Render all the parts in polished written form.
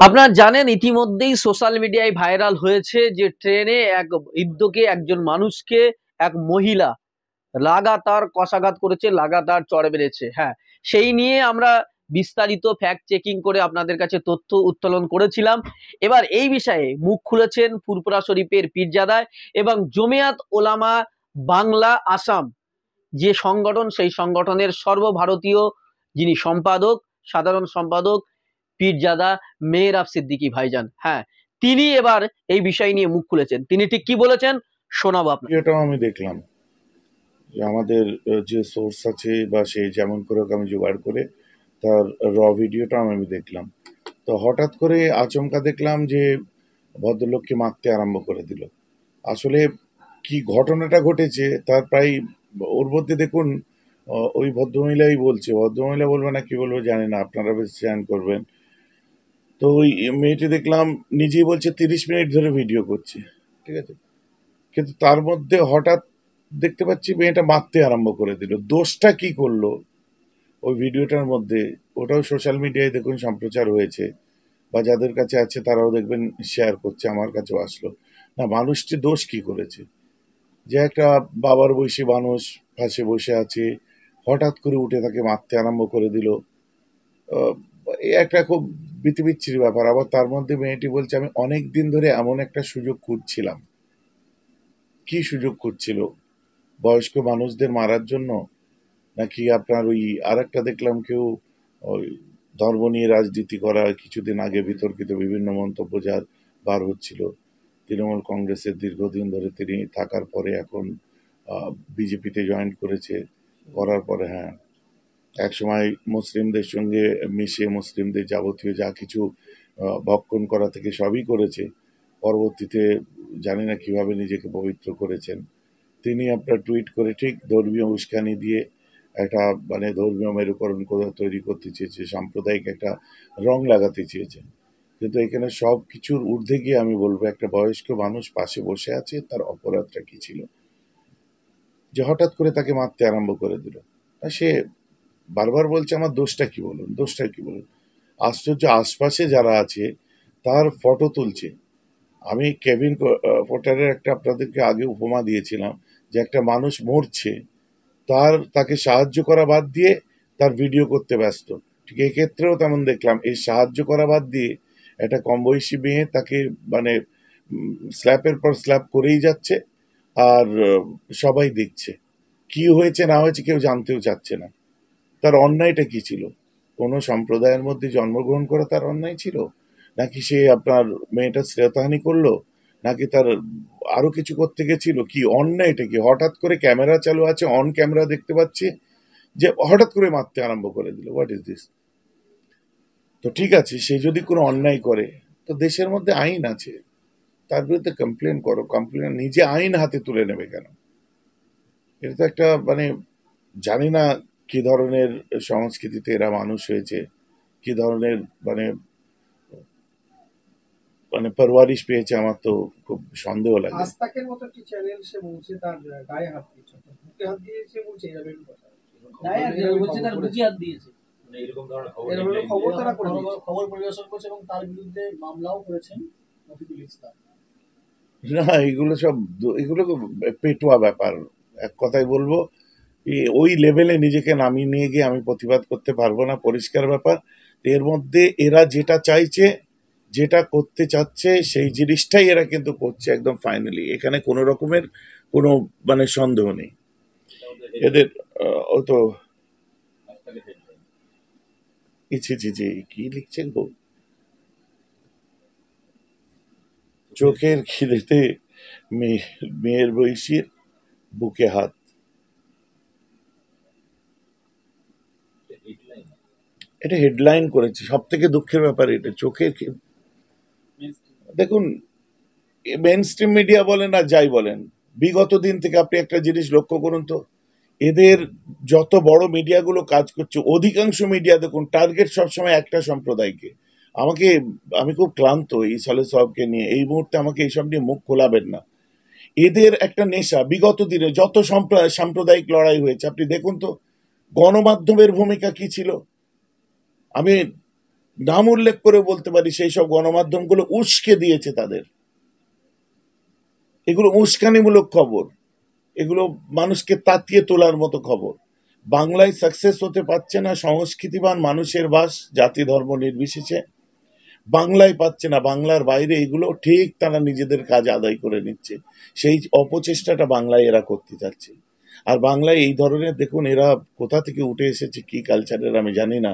আপনারা জানেন ইতিমধ্যেই সোশ্যাল মিডিয়ায় ভাইরাল হয়েছে যে ট্রেনে এক বৃদ্ধকে একজন মানুষকে এক মহিলা লাগাতার কষাঘাত করেছে, লাগাতার চড় মেরেছে। হ্যাঁ, সেই নিয়ে আমরা বিস্তারিত ফ্যাক্ট চেকিং করে আপনাদের কাছে তথ্য উত্তোলন করেছিলাম। এবার এই বিষয়ে মুখ খুলেছেন ফুরফুরা শরীফের পীরজাদা এবং জমিয়াত ওলামা বাংলা আসাম যে সংগঠন, সেই সংগঠনের সর্বভারতীয় যিনি সম্পাদক, সাধারণ সম্পাদক পীরজাদা মেহরাব সিদ্দিকী ভাইজান। হ্যাঁ, তিনি এবার এই বিষয় নিয়ে মুখ খুলেছেন। তিনি ঠিক কি বলেছেন শোনাবো আপনাকে। এটাও আমি দেখলাম যে আমাদের যে সোর্স আছে বা সে যেমন করে হোক আমি জোগাড় করে তার ভিডিওটা আমি দেখলাম। তো হঠাৎ করে আচমকা দেখলাম যে ভদ্রলোককে মারতে আরম্ভ করে দিল। আসলে কি ঘটনাটা ঘটেছে তার প্রায় ওর মধ্যে দেখুন ওই ভদ্রমহিলাই বলছে, ভদ্রমহিলা বলবে না কি বলবো জানি না, আপনারা বেশ চ্যান করবেন। তো ওই মেয়েটি দেখলাম নিজেই বলছে 30 মিনিট ধরে ভিডিও করছে, ঠিক আছে, কিন্তু তার মধ্যে হঠাৎ দেখতে পাচ্ছি মেয়েটা মারতে আরম্ভ করে দিল। দোষটা কি করলো ওই ভিডিওটার মধ্যে, ওটাও সোশ্যাল মিডিয়ায় দেখুন সম্প্রচার হয়েছে, বা যাদের কাছে আছে তারাও দেখবেন শেয়ার করছে, আমার কাছেও আসলো। না, মানুষটি দোষ কি করেছে? যে একটা বাবার বয়সী মানুষ পাশে বসে আছে, হঠাৎ করে উঠে তাকে মারতে আরম্ভ করে দিল। আহ, এই একটা খুব বিতিবিচ্ছিরি ব্যাপার। আবার তার মধ্যে মেয়েটি বলছে আমি অনেক দিন ধরে এমন একটা সুযোগ খুঁজছিলাম। কি সুযোগ খুঁজছিল? বয়স্ক মানুষদের মারার জন্য? নাকি আপনার ওই আরেকটা দেখলাম কেউ ওই ধর্ম নিয়ে রাজনীতি করা, কিছুদিন আগে বিতর্কিত বিভিন্ন মন্তব্য যার বার হচ্ছিল, তৃণমূল কংগ্রেসের দীর্ঘদিন ধরে তিনি থাকার পরে এখন বিজেপিতে জয়েন করেছে, করার পরে হ্যাঁ একসময় মুসলিমদের সঙ্গে মিশে মুসলিমদের যাবতীয় যা কিছু ভক্ষণ করা থেকে সবই করেছে, পরবর্তীতে জানি না কিভাবে নিজেকে পবিত্র করেছেন। তিনি আপনার টুইট করে ঠিক ধর্মীয় উস্কানি দিয়ে একটা মানে ধর্মীয় মেরুকরণ তৈরি করতে চেয়েছে, সাম্প্রদায়িক একটা রং লাগাতে চেয়েছেন। কিন্তু এখানে সব কিছুর ঊর্ধ্বে গিয়ে আমি বলবো একটা বয়স্ক মানুষ পাশে বসে আছে, তার অপরাধটা কি ছিল যে হঠাৎ করে তাকে মারতে আরম্ভ করে দিল? আর সে বারবার বলছে আমার দোষটা কি বলুন, দোষটা কি বলুন। আশ্চর্য, আশপাশে যারা আছে তার ফটো তুলছে। আমি কেভিন পোর্টারের একটা আপনাদেরকে আগে উপমা দিয়েছিলাম যে একটা মানুষ মরছে, তাকে সাহায্য করা বাদ দিয়ে তার ভিডিও করতে ব্যস্ত। ঠিক এই ক্ষেত্রেও তেমন দেখলাম, এই সাহায্য করা বাদ দিয়ে একটা কম বয়সী মেয়ে তাকে মানে স্ল্যাপের পর স্ল্যাপ করেই যাচ্ছে, আর সবাই দেখছে। কি হয়েছে না হয়েছে কেউ জানতেও চাচ্ছে না। তার অন্যায়টা কি ছিল? কোনো সম্প্রদায়ের মধ্যে জন্মগ্রহণ করা তার অন্যায় ছিল, নাকি সে আপনার মেয়েটা শ্রেয়তাহানি করলো, নাকি তার আরো কিছু করতে গেছিল? কি অন্যায়টা কি? হঠাৎ করে ক্যামেরা চালু আছে, অন ক্যামেরা দেখতে পাচ্ছি যে হঠাৎ করে মারতে আরম্ভ করে দিল। What is this? তো ঠিক আছে, সে যদি কোনো অন্যায় করে তো দেশের মধ্যে আইন আছে, তার বিরুদ্ধে কমপ্লেন করো। কমপ্লেন নিজে আইন হাতে তুলে নেবে কেন? এটা তো একটা মানে জানি না কি ধরনের সংস্কৃতিতে এরা মানুষ হয়েছে, কি ধরনের মানে মানে পরওয়ারিশ পেয়েছে, আমার তো খুব সন্দেহ লাগে। আস্তাকের মতো একটি চ্যানেল সে বলছে তার গায়ে হাত দিয়েছে, বুকে হাত দিয়েছে বলছে এরকম কথা। গায়ে হাত দিয়েছে বলছে তার বুকে হাত দিয়েছে। মানে এরকম ধরনের খবর তারা করে দিয়েছে, খবর পরিবেশন করছে এবং তার বিরুদ্ধে মামলাও করেছেন মফিদুল ইসলাম। না, এগুলো পেটুয়া ব্যাপার। এক কথায় বলবো, ওই লেভেলে নিজেকে নামিয়ে নিয়ে গিয়ে আমি প্রতিবাদ করতে পারবো না, পরিষ্কার ব্যাপার। এর মধ্যে এরা যেটা চাইছে, যেটা করতে চাচ্ছে, সেই জিনিসটাই এরা কিন্তু করছে একদম ফাইনালি। এখানে কোনো রকমের কোনো মানে সন্দেহ নেই এদের। ও তো ছি ছি ছি, কি লিখছেন গো? চোখের খিদেতে মেয়ের বয়সীর বুকে হাত। এটা হেডলাইন করেছে। সব থেকে দুঃখের ব্যাপার এটা, চোখের দেখুন মেন স্ট্রিম মিডিয়া বলেন আর যাই বলেন, বিগত দিন থেকে আপনি একটা জিনিস লক্ষ্য করুন তো, এদের যত বড় মিডিয়াগুলো কাজ করছে, অধিকাংশ মিডিয়া দেখুন টার্গেট সবসময় একটা সম্প্রদায়কে। আমি খুব ক্লান্ত এই সালে সবকে নিয়ে, এই মুহূর্তে আমাকে এইসব নিয়ে মুখ খোলাবেন না। এদের একটা নেশা, বিগত দিনে যত সাম্প্রদায়িক লড়াই হয়েছে আপনি দেখুন তো, গণমাধ্যমের ভূমিকা কি ছিল? আমি নাম উল্লেখ করে বলতে পারি সেই সব গণমাধ্যমগুলো উস্কে দিয়েছে তাদের। এগুলো উস্কানিমূলক খবর, এগুলো মানুষকে তাতিয়ে তোলার মতো খবর। বাংলায় সাকসেস হতে পারছে না সংস্কৃতিবান মানুষের বাস, জাতি ধর্ম নির্বিশেষে বাংলায় পাচ্ছে না, বাংলার বাইরে এগুলো ঠিক তারা নিজেদের কাজ আদায় করে নিচ্ছে। সেই অপচেষ্টাটা বাংলায় এরা করতে যাচ্ছে। আর বাংলায় এই ধরনের দেখুন এরা কোথা থেকে উঠে এসেছে, কি কালচারের আমি জানি না,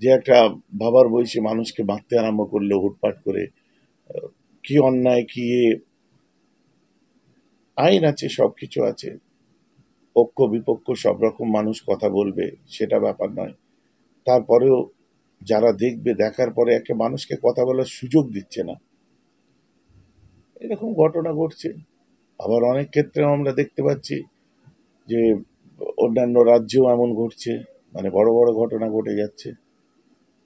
যে একটা ভাবার বয়সে মানুষকে মারতে আরম্ভ করলো হুটপাট করে। কি অন্যায়, কি আইন আছে, সবকিছু আছে, পক্ষ বিপক্ষ সব রকম মানুষ কথা বলবে, সেটা ব্যাপার নয়। তারপরেও যারা দেখবে, দেখার পরে একটা মানুষকে কথা বলার সুযোগ দিচ্ছে না, এরকম ঘটনা ঘটছে। আবার অনেক ক্ষেত্রে আমরা দেখতে পাচ্ছি যে অন্যান্য রাজ্যেও এমন ঘটছে, মানে বড় বড় ঘটনা ঘটে যাচ্ছে।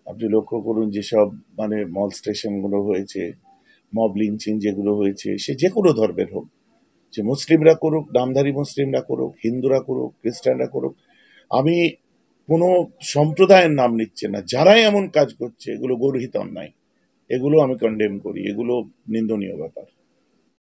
আপনি লক্ষ্য করুন যেসব মানে মল স্টেশনগুলো হয়েছে, মব লিঞ্চিং যেগুলো হয়েছে, সে যে কোনো ধর্মের হোক, যে মুসলিমরা করুক, নামধারী মুসলিমরা করুক, হিন্দুরা করুক, খ্রিস্টানরা করুক, আমি কোনো সম্প্রদায়ের নাম নিচ্ছে না, যারাই এমন কাজ করছে এগুলো গর্হিত অন্যায়, এগুলো আমি কন্ডেম করি, এগুলো নিন্দনীয় ব্যাপার।